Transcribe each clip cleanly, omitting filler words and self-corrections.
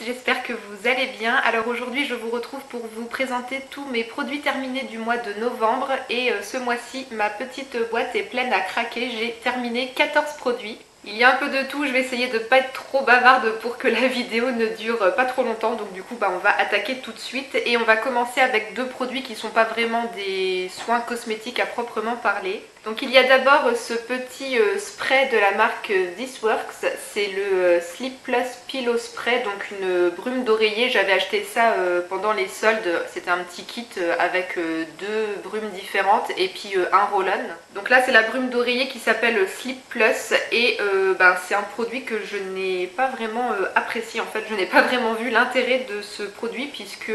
j'espère que vous allez bien. Alors aujourd'hui je vous retrouve pour vous présenter tous mes produits terminés du mois de novembre et ce mois-ci ma petite boîte est pleine à craquer, j'ai terminé 14 produits. Il y a un peu de tout, je vais essayer de ne pas être trop bavarde pour que la vidéo ne dure pas trop longtemps. Donc du coup on va attaquer tout de suite et on va commencer avec deux produits qui ne sont pas vraiment des soins cosmétiques à proprement parler. Donc il y a d'abord ce petit spray de la marque This Works, c'est le Sleep Plus Pillow Spray, donc une brume d'oreiller. J'avais acheté ça pendant les soldes, c'était un petit kit avec deux brumes différentes et puis un roll-on. Donc là c'est la brume d'oreiller qui s'appelle Sleep Plus et c'est un produit que je n'ai pas vraiment apprécié. En fait je n'ai pas vraiment vu l'intérêt de ce produit puisque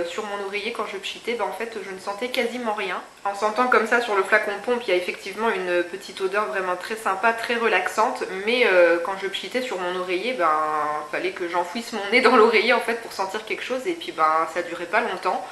sur mon oreiller quand je pchitais, en fait je ne sentais quasiment rien. En sentant comme ça sur le flacon pompe, il y a effectivement une petite odeur vraiment très sympa, très relaxante, mais quand je pchitais sur mon oreiller, fallait que j'enfouisse mon nez dans l'oreiller en fait pour sentir quelque chose et puis ça durait pas longtemps.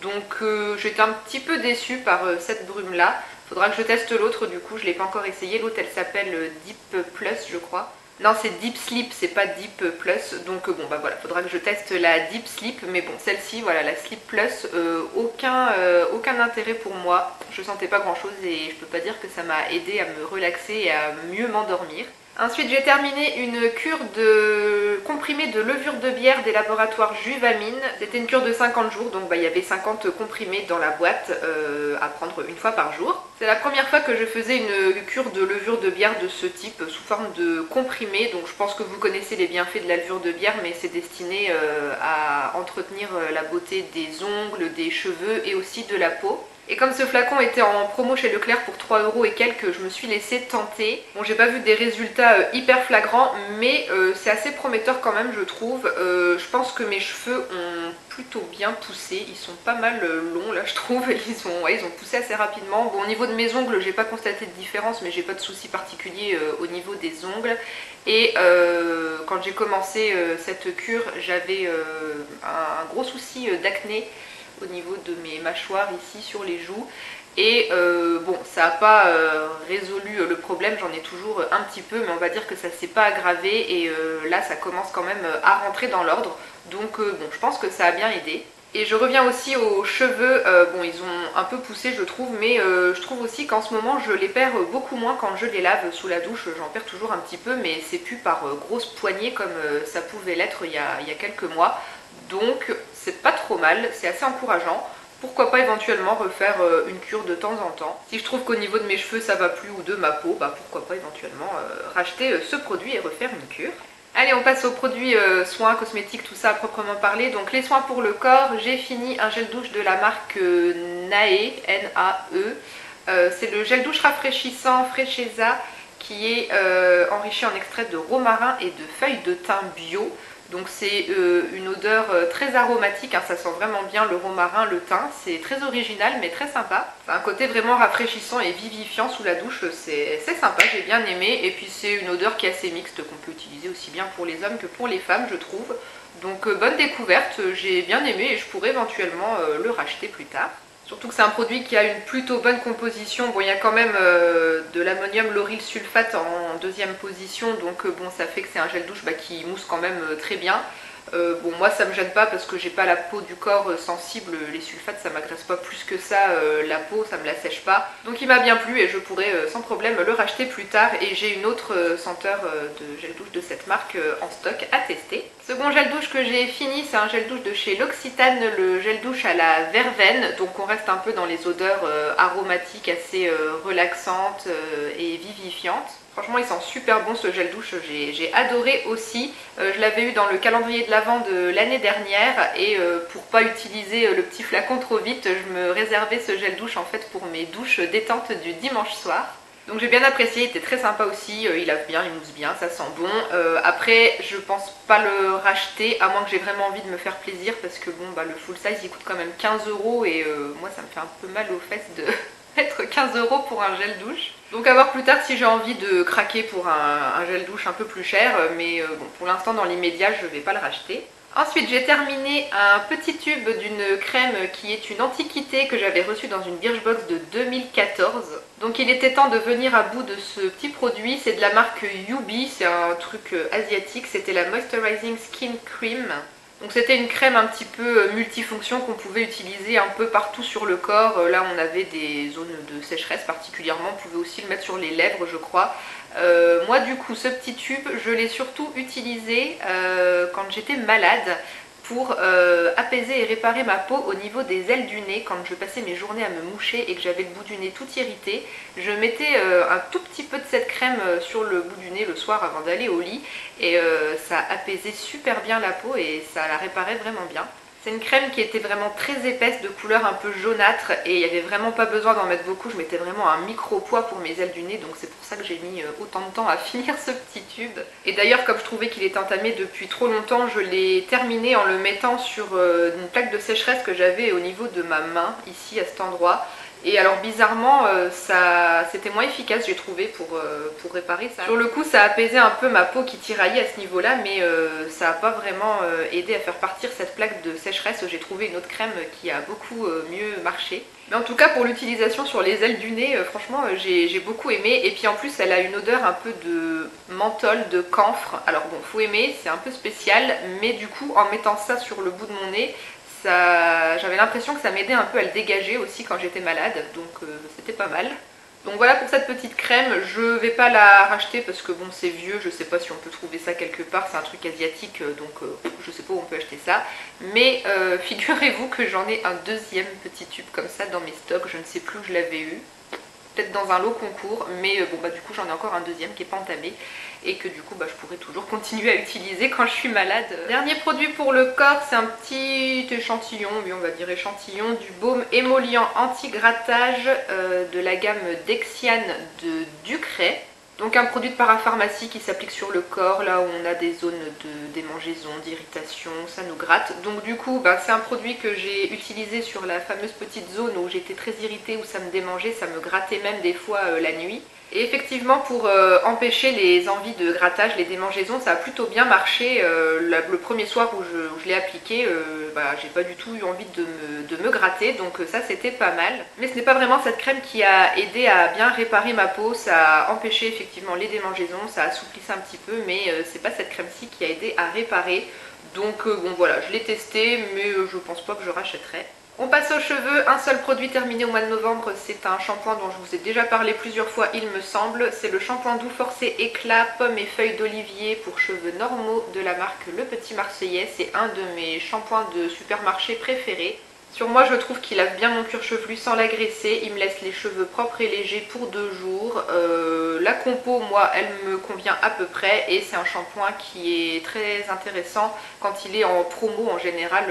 Donc j'étais un petit peu déçue par cette brume là. Faudra que je teste l'autre, du coup je l'ai pas encore essayé. L'autre elle s'appelle Deep Plus je crois. Non, c'est Deep Sleep, c'est pas Deep Plus. Donc voilà, faudra que je teste la Deep Sleep. Mais bon, celle-ci, voilà, la Sleep Plus, aucun intérêt pour moi. Je sentais pas grand chose et je peux pas dire que ça m'a aidé à me relaxer et à mieux m'endormir. Ensuite, j'ai terminé une cure de comprimés de levure de bière des laboratoires Juvamine. C'était une cure de 50 jours, donc il y avait 50 comprimés dans la boîte à prendre une fois par jour. C'est la première fois que je faisais une cure de levure de bière de ce type, sous forme de comprimés. Donc je pense que vous connaissez les bienfaits de la levure de bière, mais c'est destiné à entretenir la beauté des ongles, des cheveux et aussi de la peau. Et comme ce flacon était en promo chez Leclerc pour 3 € et quelques, je me suis laissée tenter. Bon, j'ai pas vu des résultats hyper flagrants, mais c'est assez prometteur quand même, je trouve. Je pense que mes cheveux ont plutôt bien poussé. Ils sont pas mal longs là, je trouve. Ils ont poussé assez rapidement. Bon, au niveau de mes ongles, j'ai pas constaté de différence, mais j'ai pas de soucis particuliers au niveau des ongles. Et quand j'ai commencé cette cure, j'avais un gros souci d'acné au niveau de mes mâchoires ici sur les joues et ça n'a pas résolu le problème, j'en ai toujours un petit peu mais on va dire que ça s'est pas aggravé et là ça commence quand même à rentrer dans l'ordre donc je pense que ça a bien aidé. Et je reviens aussi aux cheveux, ils ont un peu poussé je trouve, mais je trouve aussi qu'en ce moment je les perds beaucoup moins quand je les lave sous la douche, j'en perds toujours un petit peu mais c'est plus par grosses poignées comme ça pouvait l'être il y a quelques mois. Donc c'est pas trop mal, c'est assez encourageant. Pourquoi pas éventuellement refaire une cure de temps en temps. Si je trouve qu'au niveau de mes cheveux ça va plus ou de ma peau, pourquoi pas éventuellement racheter ce produit et refaire une cure. Allez, on passe aux produits soins, cosmétiques, tout ça à proprement parler. Donc les soins pour le corps, j'ai fini un gel douche de la marque Nae, N-A-E. C'est le gel douche rafraîchissant Frescheza qui est enrichi en extrait de romarin et de feuilles de thym bio. Donc c'est une odeur très aromatique, ça sent vraiment bien le romarin, le thym, c'est très original mais très sympa. C'est un côté vraiment rafraîchissant et vivifiant sous la douche, c'est sympa, j'ai bien aimé. Et puis c'est une odeur qui est assez mixte, qu'on peut utiliser aussi bien pour les hommes que pour les femmes je trouve. Donc bonne découverte, j'ai bien aimé et je pourrais éventuellement le racheter plus tard. Surtout que c'est un produit qui a une plutôt bonne composition. Bon, il y a quand même de l'ammonium lauryl sulfate en deuxième position, donc ça fait que c'est un gel douche qui mousse quand même très bien. Moi ça me gêne pas parce que j'ai pas la peau du corps sensible, les sulfates ça m'agresse pas plus que ça, la peau ça me la sèche pas. Donc il m'a bien plu et je pourrais sans problème le racheter plus tard et j'ai une autre senteur de gel douche de cette marque en stock à tester. Second gel douche que j'ai fini, c'est un gel douche de chez L'Occitane, le gel douche à la verveine. Donc on reste un peu dans les odeurs aromatiques assez relaxantes et vivifiantes. Franchement il sent super bon ce gel douche, j'ai adoré aussi. Je l'avais eu dans le calendrier de l'Avent de l'année dernière et pour pas utiliser le petit flacon trop vite, je me réservais ce gel douche en fait pour mes douches détente du dimanche soir. Donc j'ai bien apprécié, il était très sympa aussi, il lave bien, il mousse bien, ça sent bon. Après je pense pas le racheter à moins que j'ai vraiment envie de me faire plaisir parce que le full size il coûte quand même 15 € et moi ça me fait un peu mal aux fesses de mettre 15 € pour un gel douche. Donc à voir plus tard si j'ai envie de craquer pour un gel douche un peu plus cher, mais pour l'instant dans l'immédiat je vais pas le racheter. Ensuite j'ai terminé un petit tube d'une crème qui est une antiquité que j'avais reçue dans une Birchbox de 2014. Donc il était temps de venir à bout de ce petit produit, c'est de la marque Yubi, c'est un truc asiatique, c'était la Moisturizing Skin Cream. Donc c'était une crème un petit peu multifonction qu'on pouvait utiliser un peu partout sur le corps. Là on avait des zones de sécheresse particulièrement, on pouvait aussi le mettre sur les lèvres je crois. Moi du coup ce petit tube je l'ai surtout utilisé quand j'étais malade pour apaiser et réparer ma peau au niveau des ailes du nez. Quand je passais mes journées à me moucher et que j'avais le bout du nez tout irrité, je mettais un tout petit peu de cette crème sur le bout du nez le soir avant d'aller au lit et ça apaisait super bien la peau et ça la réparait vraiment bien. C'est une crème qui était vraiment très épaisse, de couleur un peu jaunâtre et il n'y avait vraiment pas besoin d'en mettre beaucoup. Je mettais vraiment un micro poids pour mes ailes du nez, donc c'est pour ça que j'ai mis autant de temps à finir ce petit tube. Et d'ailleurs, comme je trouvais qu'il était entamé depuis trop longtemps, je l'ai terminé en le mettant sur une plaque de sécheresse que j'avais au niveau de ma main, ici à cet endroit. Et alors bizarrement, c'était moins efficace j'ai trouvé pour réparer ça. Sur le coup ça a apaisé un peu ma peau qui tiraillait à ce niveau là, mais ça n'a pas vraiment aidé à faire partir cette plaque de sécheresse. J'ai trouvé une autre crème qui a beaucoup mieux marché. Mais en tout cas pour l'utilisation sur les ailes du nez, franchement j'ai beaucoup aimé. Et puis en plus elle a une odeur un peu de menthol, de camphre. Alors bon, faut aimer, c'est un peu spécial, mais du coup en mettant ça sur le bout de mon nez, j'avais l'impression que ça m'aidait un peu à le dégager aussi quand j'étais malade, donc c'était pas mal. Donc voilà pour cette petite crème, je vais pas la racheter parce que bon c'est vieux, je sais pas si on peut trouver ça quelque part, c'est un truc asiatique donc je sais pas où on peut acheter ça. Mais figurez-vous que j'en ai un deuxième petit tube comme ça dans mes stocks, je ne sais plus où je l'avais eu. Peut-être dans un lot concours, mais bon bah du coup j'en ai encore un deuxième qui est pas entamé et que du coup bah, je pourrais toujours continuer à utiliser quand je suis malade. Dernier produit pour le corps, c'est un petit échantillon, oui on va dire échantillon, du baume émollient anti-grattage de la gamme Dexiane de Ducray. Donc un produit de parapharmacie qui s'applique sur le corps, là où on a des zones de démangeaison, d'irritation, ça nous gratte. Donc du coup, bah, c'est un produit que j'ai utilisé sur la fameuse petite zone où j'étais très irritée, où ça me démangeait, ça me grattait même des fois la nuit. Et effectivement, pour empêcher les envies de grattage, les démangeaisons, ça a plutôt bien marché. Le premier soir où je l'ai appliqué, bah, j'ai pas du tout eu envie de me gratter, donc ça c'était pas mal. Mais ce n'est pas vraiment cette crème qui a aidé à bien réparer ma peau, ça a empêché effectivement les démangeaisons, ça assouplissait un petit peu, mais c'est pas cette crème-ci qui a aidé à réparer. Donc bon voilà, je l'ai testé, mais je pense pas que je rachèterai. On passe aux cheveux, un seul produit terminé au mois de novembre, c'est un shampoing dont je vous ai déjà parlé plusieurs fois il me semble. C'est le shampoing doux forcé éclat pomme et feuilles d'olivier pour cheveux normaux de la marque Le Petit Marseillais. C'est un de mes shampoings de supermarché préférés. Sur moi je trouve qu'il lave bien mon cuir chevelu sans l'agresser, il me laisse les cheveux propres et légers pour 2 jours. La compo moi elle me convient à peu près et c'est un shampoing qui est très intéressant quand il est en promo en général.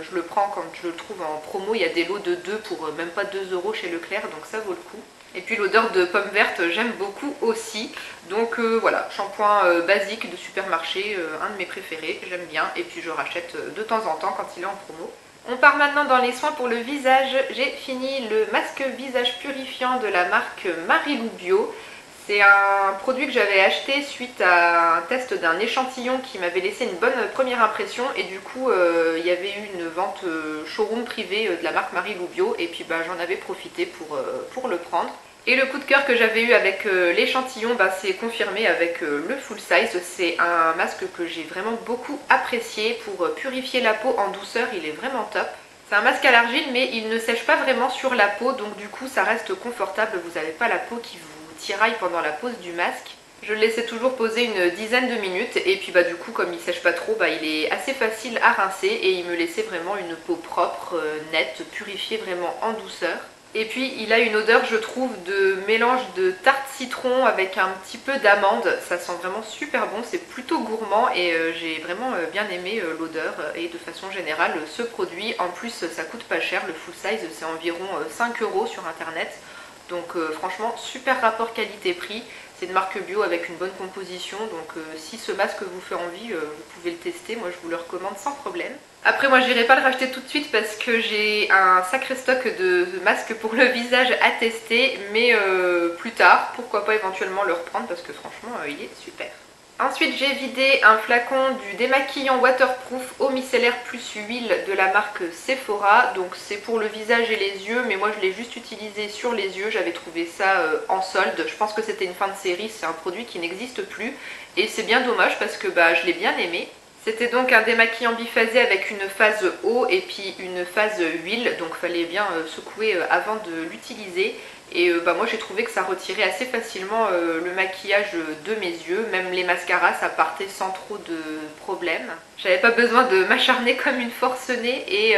Je le prends quand je le trouve en promo, il y a des lots de 2 pour même pas 2 € chez Leclerc donc ça vaut le coup. Et puis l'odeur de pomme verte j'aime beaucoup aussi. Donc voilà, shampoing basique de supermarché, un de mes préférés, j'aime bien. Et puis je rachète de temps en temps quand il est en promo. On part maintenant dans les soins pour le visage. J'ai fini le masque visage purifiant de la marque Marilou Bio. C'est un produit que j'avais acheté suite à un test d'un échantillon qui m'avait laissé une bonne première impression. Et du coup, il y avait eu une vente showroom privée de la marque Marilou Bio. Et puis bah, j'en avais profité pour le prendre. Et le coup de cœur que j'avais eu avec l'échantillon, bah, c'est confirmé avec le full size. C'est un masque que j'ai vraiment beaucoup apprécié pour purifier la peau en douceur, il est vraiment top. C'est un masque à l'argile mais il ne sèche pas vraiment sur la peau, donc du coup ça reste confortable, vous n'avez pas la peau qui vous tiraille pendant la pose du masque. Je le laissais toujours poser une dizaine de minutes et puis bah du coup comme il sèche pas trop, bah, il est assez facile à rincer et il me laissait vraiment une peau propre, nette, purifiée vraiment en douceur. Et puis il a une odeur je trouve de mélange de tarte citron avec un petit peu d'amande, ça sent vraiment super bon, c'est plutôt gourmand et j'ai vraiment bien aimé l'odeur et de façon générale ce produit. En plus ça coûte pas cher, le full size c'est environ 5 € sur internet, donc franchement super rapport qualité-prix. C'est une marque bio avec une bonne composition, donc si ce masque vous fait envie, vous pouvez le tester, moi je vous le recommande sans problème. Après moi j'irai pas le racheter tout de suite parce que j'ai un sacré stock de masques pour le visage à tester, mais plus tard, pourquoi pas éventuellement le reprendre parce que franchement il est super. Ensuite j'ai vidé un flacon du démaquillant waterproof eau micellaire plus huile de la marque Sephora. Donc c'est pour le visage et les yeux, mais moi je l'ai juste utilisé sur les yeux, j'avais trouvé ça en solde. Je pense que c'était une fin de série, c'est un produit qui n'existe plus et c'est bien dommage parce que bah, je l'ai bien aimé. C'était donc un démaquillant biphasé avec une phase eau et puis une phase huile, donc fallait bien secouer avant de l'utiliser. Et moi j'ai trouvé que ça retirait assez facilement le maquillage de mes yeux, même les mascaras ça partait sans trop de problèmes. J'avais pas besoin de m'acharner comme une forcenée et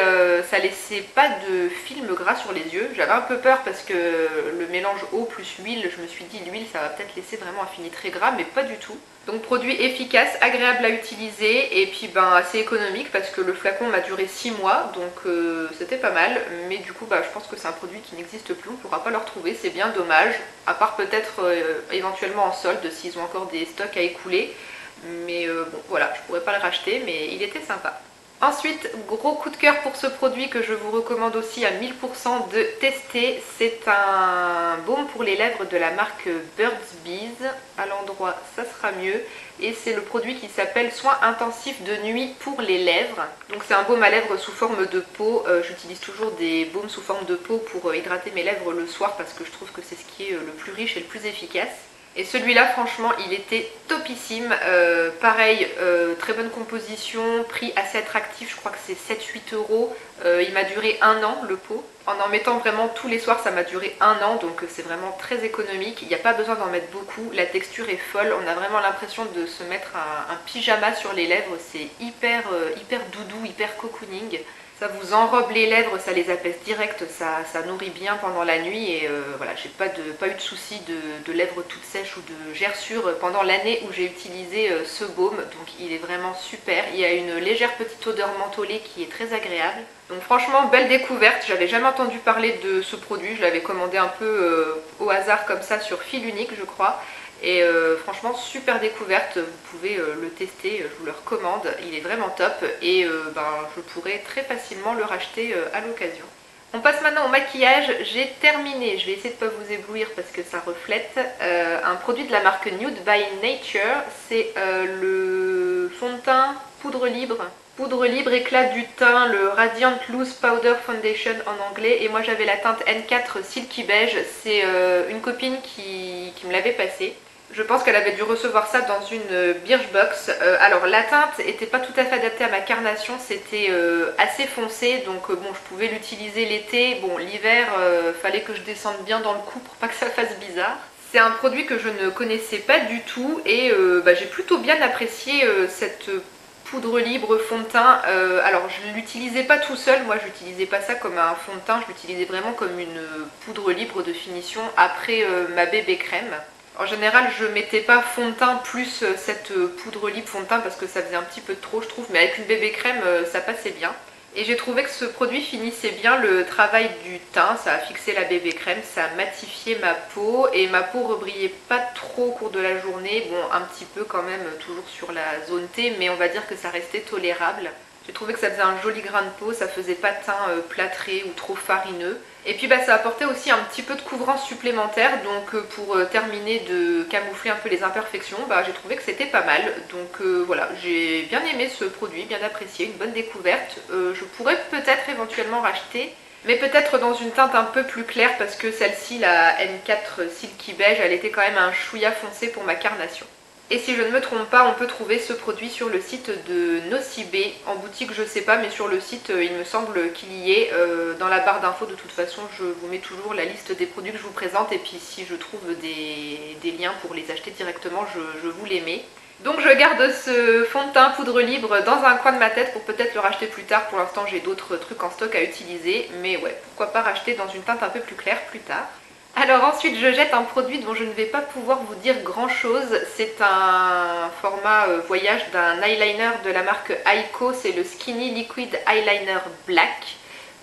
ça laissait pas de film gras sur les yeux. J'avais un peu peur parce que le mélange eau plus huile, je me suis dit l'huile ça va peut-être laisser vraiment un fini très gras, mais pas du tout. Donc produit efficace, agréable à utiliser et puis assez économique parce que le flacon m'a duré 6 mois donc c'était pas mal, mais du coup je pense que c'est un produit qui n'existe plus, on ne pourra pas le retrouver, c'est bien dommage, à part peut-être éventuellement en solde s'ils ont encore des stocks à écouler, mais bon voilà, je pourrais pas le racheter mais il était sympa. Ensuite, gros coup de cœur pour ce produit que je vous recommande aussi à 1000% de tester. C'est un baume pour les lèvres de la marque Burt's Bees. À l'endroit, ça sera mieux. Et c'est le produit qui s'appelle Soin intensif de nuit pour les lèvres. Donc c'est un baume à lèvres sous forme de peau. J'utilise toujours des baumes sous forme de peau pour hydrater mes lèvres le soir parce que je trouve que c'est ce qui est le plus riche et le plus efficace. Et celui-là, franchement, il était topissime. Pareil, très bonne composition, prix assez attractif, je crois que c'est 7-8 euros. Il m'a duré 1 an le pot. En mettant vraiment tous les soirs, ça m'a duré 1 an, donc c'est vraiment très économique. Il n'y a pas besoin d'en mettre beaucoup, la texture est folle. On a vraiment l'impression de se mettre un pyjama sur les lèvres. C'est hyper doudou, hyper cocooning. Ça vous enrobe les lèvres, ça les apaise direct, ça nourrit bien pendant la nuit et voilà, j'ai pas eu de soucis de lèvres toutes sèches ou de gerçures pendant l'année où j'ai utilisé ce baume, donc il est vraiment super. Il y a une légère petite odeur mentholée qui est très agréable. Donc franchement, belle découverte, j'avais jamais entendu parler de ce produit, je l'avais commandé un peu au hasard comme ça sur Fil Unique je crois. Et franchement super découverte, vous pouvez le tester, je vous le recommande, il est vraiment top et je pourrais très facilement le racheter à l'occasion. On passe maintenant au maquillage, j'ai terminé, je vais essayer de ne pas vous éblouir parce que ça reflète, un produit de la marque Nude by Nature, c'est le fond de teint poudre libre. Poudre libre éclat du teint, le Radiant Loose Powder Foundation en anglais, et moi j'avais la teinte N4 Silky Beige, c'est une copine qui me l'avait passé. Je pense qu'elle avait dû recevoir ça dans une Birchbox. Alors la teinte n'était pas tout à fait adaptée à ma carnation, c'était assez foncé, donc bon je pouvais l'utiliser l'été. Bon l'hiver, fallait que je descende bien dans le cou pour pas que ça fasse bizarre. C'est un produit que je ne connaissais pas du tout et j'ai plutôt bien apprécié cette poudre libre fond de teint. Alors je l'utilisais pas tout seul, moi j'utilisais pas ça comme un fond de teint, je l'utilisais vraiment comme une poudre libre de finition après ma bébé crème. En général, je mettais pas fond de teint plus cette poudre libre fond de teint parce que ça faisait un petit peu trop, je trouve, mais avec une bébé crème, ça passait bien. Et j'ai trouvé que ce produit finissait bien le travail du teint, ça a fixé la bébé crème, ça a matifié ma peau et ma peau rebrillait pas trop au cours de la journée, bon un petit peu quand même toujours sur la zone T, mais on va dire que ça restait tolérable. J'ai trouvé que ça faisait un joli grain de peau, ça faisait pas de teint plâtré ou trop farineux. Et puis ça apportait aussi un petit peu de couvrance supplémentaire, donc pour terminer de camoufler un peu les imperfections, j'ai trouvé que c'était pas mal. Donc voilà, j'ai bien aimé ce produit, bien apprécié, une bonne découverte. Je pourrais peut-être éventuellement racheter, mais peut-être dans une teinte un peu plus claire parce que celle-ci, la N4 Silky Beige, elle était quand même un chouïa foncé pour ma carnation. Et si je ne me trompe pas, on peut trouver ce produit sur le site de Nocibé. En boutique, je sais pas, mais sur le site, il me semble qu'il y est. Dans la barre d'infos, de toute façon, je vous mets toujours la liste des produits que je vous présente. Et puis, si je trouve des liens pour les acheter directement, je vous les mets. Donc, je garde ce fond de teint poudre libre dans un coin de ma tête pour peut-être le racheter plus tard. Pour l'instant, j'ai d'autres trucs en stock à utiliser. Mais ouais, pourquoi pas racheter dans une teinte un peu plus claire plus tard. Alors ensuite je jette un produit dont je ne vais pas pouvoir vous dire grand chose, c'est un format voyage d'un eyeliner de la marque Aiko, c'est le Skinny Liquid Eyeliner Black,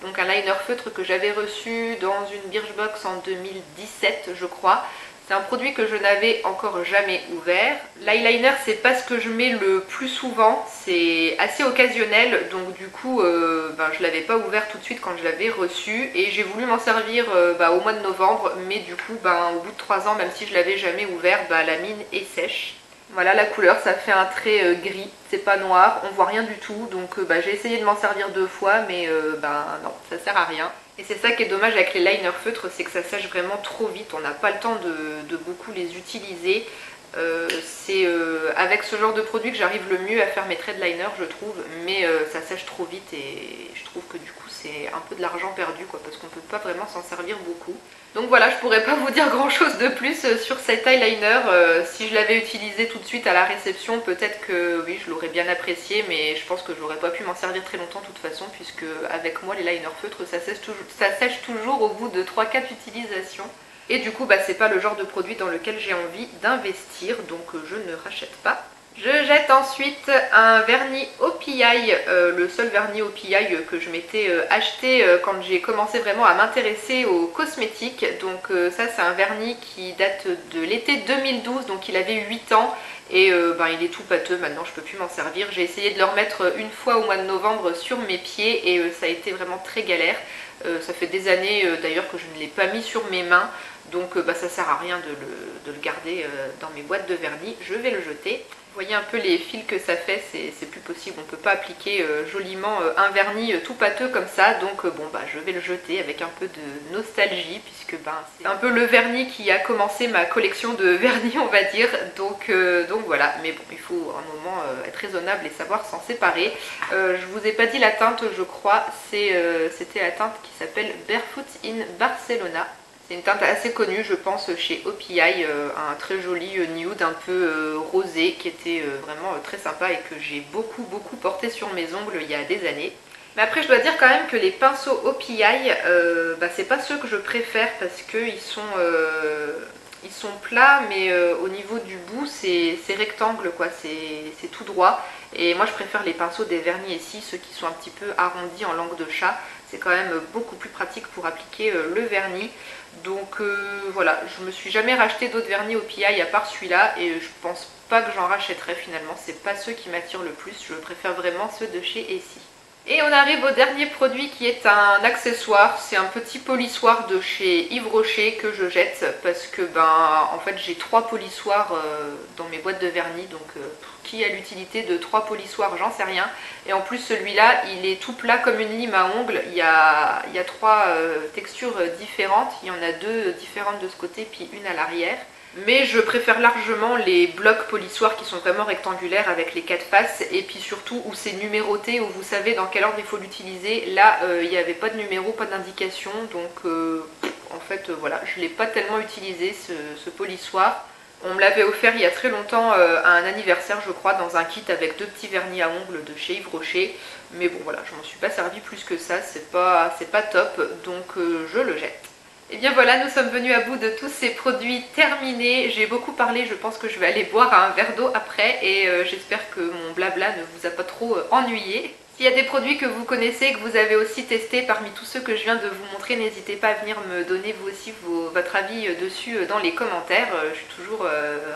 donc un liner feutre que j'avais reçu dans une Birchbox en 2017 je crois. C'est un produit que je n'avais encore jamais ouvert. L'eyeliner c'est pas ce que je mets le plus souvent, c'est assez occasionnel, donc du coup je l'avais pas ouvert tout de suite quand je l'avais reçu et j'ai voulu m'en servir au mois de novembre, mais du coup au bout de 3 ans, même si je l'avais jamais ouvert, la mine est sèche. Voilà la couleur, ça fait un trait gris, c'est pas noir, on voit rien du tout, donc j'ai essayé de m'en servir 2 fois, mais non, ça sert à rien. Et c'est ça qui est dommage avec les liners feutres, c'est que ça sèche vraiment trop vite, on n'a pas le temps de beaucoup les utiliser. C'est avec ce genre de produit que j'arrive le mieux à faire mes traits de liner, je trouve, mais ça sèche trop vite et je trouve que du coup c'est un peu de l'argent perdu quoi, parce qu'on peut pas vraiment s'en servir beaucoup. Donc voilà, je pourrais pas vous dire grand chose de plus sur cet eyeliner. Si je l'avais utilisé tout de suite à la réception, peut-être que oui, je l'aurais bien apprécié, mais je pense que j'aurais pas pu m'en servir très longtemps de toute façon, puisque avec moi les liners feutres ça sèche toujours au bout de 3-4 utilisations. Et du coup, c'est pas le genre de produit dans lequel j'ai envie d'investir, donc je ne rachète pas. Je jette ensuite un vernis OPI, le seul vernis OPI que je m'étais acheté quand j'ai commencé vraiment à m'intéresser aux cosmétiques. Donc ça c'est un vernis qui date de l'été 2012, donc il avait 8 ans et il est tout pâteux maintenant, je peux plus m'en servir. J'ai essayé de le remettre une fois au mois de novembre sur mes pieds et ça a été vraiment très galère. Ça fait des années d'ailleurs que je ne l'ai pas mis sur mes mains, donc ça sert à rien de le garder dans mes boîtes de vernis, je vais le jeter. Vous voyez un peu les fils que ça fait, c'est plus possible, on ne peut pas appliquer joliment un vernis tout pâteux comme ça, donc je vais le jeter avec un peu de nostalgie, puisque c'est un peu le vernis qui a commencé ma collection de vernis on va dire, donc voilà, mais bon, il faut un moment être raisonnable et savoir s'en séparer. Je vous ai pas dit la teinte je crois, c'était la teinte qui s'appelle Barefoot in Barcelona. C'est une teinte assez connue je pense chez OPI, un très joli nude un peu rosé qui était vraiment très sympa et que j'ai beaucoup porté sur mes ongles il y a des années. Mais après je dois dire quand même que les pinceaux OPI, c'est pas ceux que je préfère parce qu'ils sont plats mais au niveau du bout c'est rectangle quoi, c'est tout droit. Et moi je préfère les pinceaux des vernis ici, ceux qui sont un petit peu arrondis en langue de chat. C'est quand même beaucoup plus pratique pour appliquer le vernis. Donc voilà, je me suis jamais racheté d'autres vernis OPI à part celui-là et je pense pas que j'en rachèterai finalement. C'est pas ceux qui m'attirent le plus, je préfère vraiment ceux de chez Essie. Et on arrive au dernier produit qui est un accessoire, c'est un petit polissoir de chez Yves Rocher que je jette parce que en fait j'ai 3 polissoirs dans mes boîtes de vernis, donc qui a l'utilité de 3 polissoirs, j'en sais rien. Et en plus celui-là il est tout plat comme une lime à ongles, il y a 3 textures différentes, il y en a 2 différentes de ce côté puis une à l'arrière. Mais je préfère largement les blocs polissoirs qui sont vraiment rectangulaires avec les 4 faces et puis surtout où c'est numéroté, où vous savez dans quel ordre il faut l'utiliser. Là il n'y avait pas de numéro, pas d'indication, donc en fait voilà, je ne l'ai pas tellement utilisé ce polissoir. On me l'avait offert il y a très longtemps à un anniversaire je crois, dans un kit avec 2 petits vernis à ongles de chez Yves Rocher. Mais bon voilà, je m'en suis pas servi plus que ça, c'est pas top, donc je le jette. Et bien voilà, nous sommes venus à bout de tous ces produits terminés. J'ai beaucoup parlé, je pense que je vais aller boire un verre d'eau après et j'espère que mon blabla ne vous a pas trop ennuyé. S'il y a des produits que vous connaissez et que vous avez aussi testés parmi tous ceux que je viens de vous montrer, n'hésitez pas à venir me donner vous aussi votre avis dessus dans les commentaires. Je suis toujours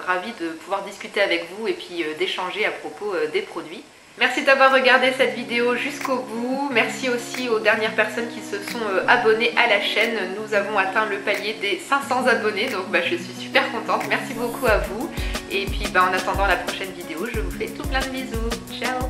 ravie de pouvoir discuter avec vous et puis d'échanger à propos des produits. Merci d'avoir regardé cette vidéo jusqu'au bout. Merci aussi aux dernières personnes qui se sont abonnées à la chaîne. Nous avons atteint le palier des 500 abonnés, donc je suis super contente. Merci beaucoup à vous. Et puis en attendant la prochaine vidéo, je vous fais tout plein de bisous. Ciao!